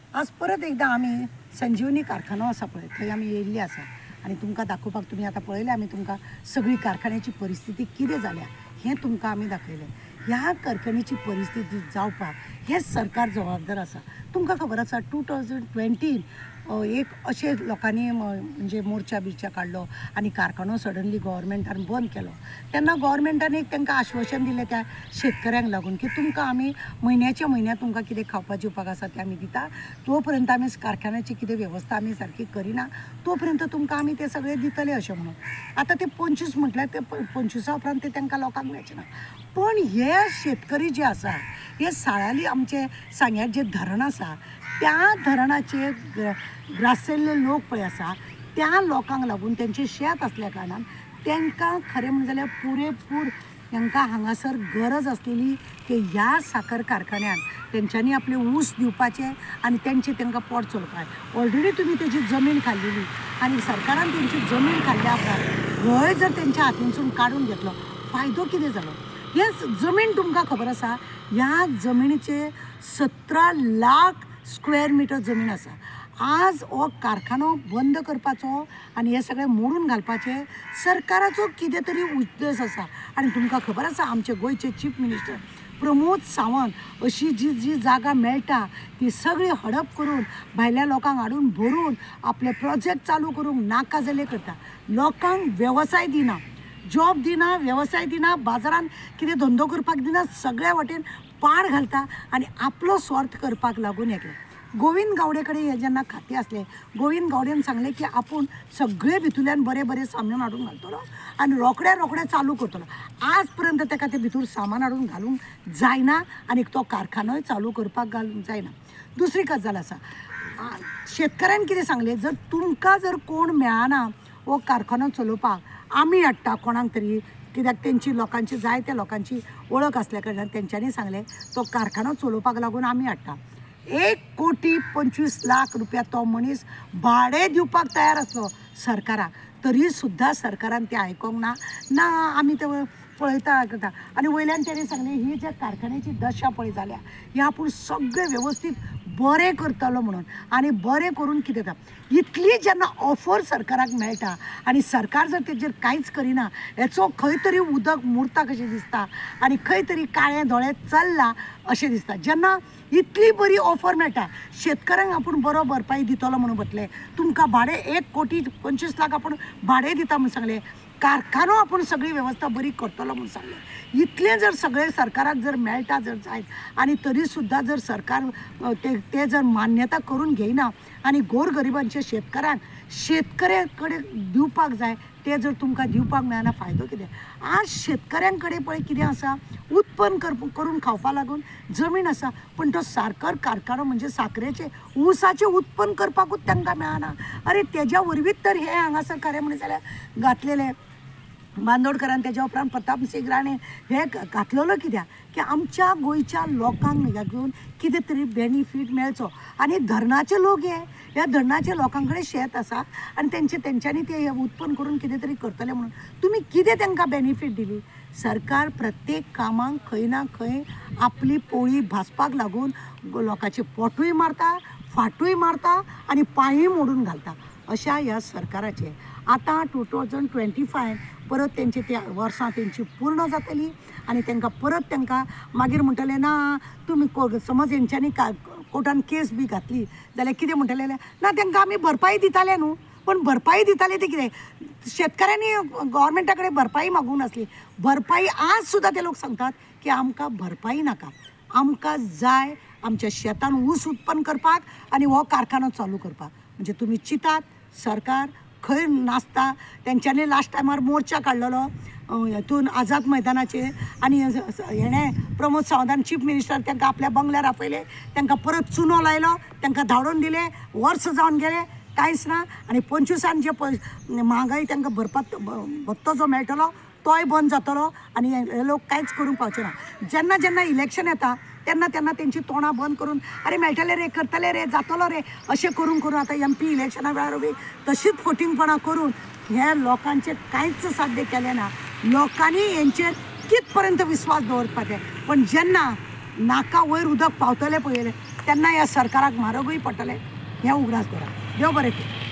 आज परत एकदा आम्ही संजीवनी कारखानो आसा पळय थंय आमी येयल्ले आसा आनी तुमकां दाखोवपाक तुमी आतां पळयलें आमी तुमकां सगळी कारखान्याची परिस्थिती कितें जाल्या हें तुमकां आमी दाखयलें। ह्या कारखान्याची परिस्थिती जावपाक हें सरकार जबाबदार आसा। तुमकां खबर आसा 2020 एक अशें लोकांनी म्हणजे मोर्चा बिर्चा काडलो आनी कारखानो सडनली गव्हर्मेंटान बंद केलो। तेन्ना गव्हर्मेंटान एक तांकां आश्वासन दिलें त्या शेतकऱ्यांक लागून की तुमकां आमी म्हयन्याच्या म्हयन्या तुमकां कितें खावपा जेवपाक आसा तें आमी दिता, तो पर्यंत आमी कारखान्याची कितें वेवस्था आमी सारकी करिना तो पर्यंत तुमकां आमी तें सगळें दितले अशें म्हणून। आतां ते 25 म्हटल्यार ते 25 उपरांत ते तांकां लोकांक मेळचें ना। पण हे शेतकरी जे आसा हे साळाली आमचे सांग्यार जे धरण आसा त्या धरणाचे ग्रासलेले लोक पळय आसा त्या लोकांक लागून तेंचें शेत आसल्या कारणान तांकां खरें म्हणलें जाल्यार पुरेपूर तांकां हांगासर गरज आसलेली की ह्या साखर कारखान्यान तेंच्यांनी आपले ऊस दिवपाचे आनी तेंचे तांकां पोट चलपाक। ऑलरेडी तुमी तेजी जमीन खाल्लेली आनी सरकारान तेंची जमीन खाल्ल्या उपरांत हय जर तेंच्या हातींसून काडून घेतलो फायदो कितें जालो? हे जमीन तुमकां खबर आसा ह्या जमिनीचे 17 लाख स्क्वेअर मिटर जमीन आसा। आज हो कारखानो बंद करपाचो आनी हे सगळें मोडून घालपाचे सरकाराचो कितें तरी उद्देश आसा। आनी तुमकां खबर आसा आमचे गोंयचे चीफ मिनिस्टर प्रमोद सावंत अशी जी जी जागा मेळटा ती सगळी हडप करून भायल्या लोकांक हाडून भरून आपले प्रोजेक्ट चालू करूंक नाका जाल्ले करता। लोकांक वेवसाय दिना, जॉब दिना, वेवसाय दिना, बाजारान कितें धंदो करपाक दिना, सगळ्या वाटेन पाड घालता आनी आपलो स्वार्थ करपाक लागून हें केलें। गोविंद गावडे कडेन हे जेन्ना खातें आसलें गोविंद गावडेन सांगलें की आपूण सगळे भितूल्यान बरें बरें सामान हाडून घालतलो आनी रोखड्या चालू करतलो। आज पर्यंत ताका ते भितूर सामान हाडून घालूंक जायना आनी तो कारखानोय चालू करपाक घालूंक जायना। दुसरी गजाल आसा शेतकऱ्यान कितें सांगलें जर तुमकां जर कोण मेळना हो कारखानो चलोवपाक आमी हाडटा कोणाक तरी, कित्याक तेंची लोकांची जायत्या लोकांची वळख आसल्या कारणान तेंच्यांनी सांगलें तो कारखानो चलोवपाक लागून आमी हाडटा। 1,25,00,000 रुपया तो मनीस भाडें दिवपाक तयार आसलो सरकाराक, तरी सुद्दां सरकारान तें आयकोंक ना आमी तें पळयता करता। आनी वयल्यान तेणी सांगलें ही ज्या कारखान्याची दशा पळय जाल्या ही आपूण सगळें वेवस्थीत बरें करतलो म्हणून आनी बरें करून कितें जाता इतली जेन्ना ऑफर सरकाराक मेळटा आनी सरकार जर तेजेर कांयच करिना हेचो खंय तरी उदक मुरता कशें दिसता आनी खंय तरी काळें दोळे चल्ला अशें दिसता। जेन्ना इतली बरी ऑफर मेळटा शेतकऱ्यांक आपूण बरो भरपाई दितलो म्हणून बसले, तुमकां भाडें 1,25,00,000 आपूण भाडें दिता म्हणून सांगलें, कारखानो आपूण सगळी वेवस्था बरी करतलो म्हणून सांगलें। इतलें जर सगळें सरकाराक जर मेळटा जर जायत आनी तरी सुद्दां जर सरकार ते जर मान्यता करून घेयना आनी गोरगरिबांच्या शेतकऱ्यां कडेन दिवपाक जाय ते जर तुमकां दिवपाक मेळना फायदो कितें? आज शेतकऱ्यां कडेन पळय कितें आसा उत्पन्न करून खावपा लागून जमीन आसा पण तो साखर कारखानो म्हणजे साखरेचे ऊसाचें उत्पन्न करपाकूच तांकां मेळना। अरे तेज्या वरवींच तर हे हांगासर खरें म्हणलें जाल्यार घातलेले बांदोडकरान तेज्या उपरांत प्रताप सिंग राणे हे घातलेलो कित्याक की आमच्या गोंयच्या लोकांक घेवन कितें तरी बेनिफीट मेळचो। आनी धरणाचे लोक ह्या धरणाच्या लोकां कडेन शेत आसा आनी तेंच्यांनी ते उत्पन्न करून कितें तरी करतले म्हणून तुमी कितें तांकां बेनिफीट दिली? सरकार प्रत्येक कामाक खंय ना खंय आपली पोळी भाजपाक लागून लोकांचे पोटूय मारता, फाटूय मारता आनी पांय मोडून घालता। अशा ह्या सरकाराचे आतां 2025 परत तेंची त्या वर्सां तेंची पूर्ण जातली आनी तांकां परत तांकां मागीर म्हणटले ना तुमी समज हेंच्यांनी कोर्टान केस बी घातली जाल्यार कितें म्हणटले ना तांकां आमी भरपाई दिताले न्हू, पण भरपाई दिताले ते कितें शेतकऱ्यांनी गव्हर्मेंटा कडेन भरपाई मागूंक नासली। भरपाई आज सुद्दां ते लोक सांगतात की आमकां भरपाई नाका, आमकां जाय आमच्या शेतान ऊस उत्पन्न करपाक आनी हो कारखानो चालू करपाक। म्हणजे तुमी चिंतात सरकार खंय नासता? तेंच्यांनी लास्ट टायमार मोर्चा काडलेलो हितून आझाद मैदानाचेर आनी हेणें प्रमोद सावंतान चीफ मिनिस्टर तांकां आपल्या बंगल्यार आपयले, तांकां परत चुनो लायलो, तांकां धांवडोवन दिले, वर्स जावन गेले कांयच ना। आनी 25 जे महागाई तांकां भत्तो जो मेळटलो तोय बंद जातलो आनी हे लोक कांयच करूंक पावचे ना। जेन्ना जेन्ना इलेक्शन येता तेन्ना तेंची तोंडां बंद करून अरे मेळटले रे, करतले रे, जातलो रे अशें करून आता MP इलेक्शना वेळार बी तशीच फोटिंगपणां करून हे लोकांचे कांयच साध्य केलें ना। लोकांनी हेंचेर कित पर्यंत विस्वास दवरपाचें, पण जेन्ना नाका वयर उदक पावतलें पळयलें त्यांना ह्या सरकाराक म्हारगूय पडटलें हें उगडास दवरा. देव बरें करूं.